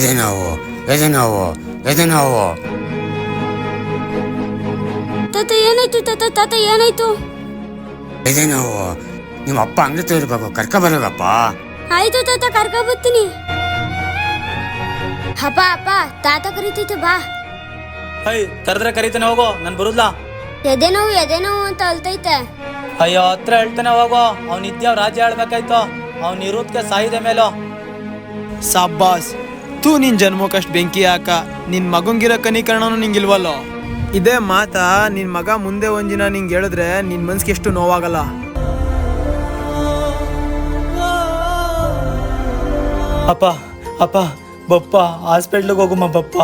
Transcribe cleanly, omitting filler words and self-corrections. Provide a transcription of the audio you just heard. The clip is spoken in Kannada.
ಎದೆ ನೋವು ಎದೆ ನೋವು ಎದೆ ನೋವು. ತಾತ ಏನಾಯ್ತು ತಾತ? ತಾತ ಏನಾಯ್ತು? ಎದೆ ನೋವು. ನಿಮ್ಮ ಅಪ್ಪ ಅಂಗಡಿ ತೋರ್ಬೇಕು, ಕರ್ಕ ಬರೋಗಪ್ಪ. ಆಯ್ತು ತಾತ, ಕರ್ಕೊಬತ್ತೀನಿ. ಅಪ್ಪ ಅಪ್ಪ, ತಾತ ಕರೀತೈತೆ, ಬಾ. ಹೈ ಕರೆದ್ರೆ ಕರೀತಾನೆ, ಹೋಗೋ, ನಾನು ಬರುದ್ಲಾ? ಎದೆ ನೋವು ಅಂತ ಅಳ್ತೈತೆ. ಅಯ್ಯೋ ಹತ್ರ ಹೇಳ್ತಾನೆ, ಹೋಗೋ. ಅವ್ನ ಇದ್ಯಾವ ರಾಜ್ಯ ಹೇಳ್ಬೇಕಾಯ್ತು, ಅವ್ನ ಇರೋದಕ್ಕೆ ಸಾಯಿದೆ ಮೇಲೋ. ಸಾಬ್ಬಾಸ್, ತೂ ನಿನ್ ಜನ್ಮಕ್ಕಷ್ಟು ಬೆಂಕಿ ಹಾಕ. ನಿನ್ ಮಗಂಗಿರೋ ಕನಿಕರಣನು ನಿಂಗಿಲ್ವಲ್ಲೋ. ಇದೇ ಮಾತಾ ನಿನ್ ಮಗ ಮುಂದೆ ಒಂದಿನ ನಿಂಗೆ ಹೇಳಿದ್ರೆ ನಿನ್ ಮನ್ಸಿಗೆ ಎಷ್ಟು ನೋವಾಗಲ್ಲ. ಅಪ್ಪ ಅಪ್ಪ ಬಪ್ಪ ಹಾಸ್ಪಿಟ್ಲಿಗೆ ಹೋಗುಮ್ಮ ಬಪ್ಪ.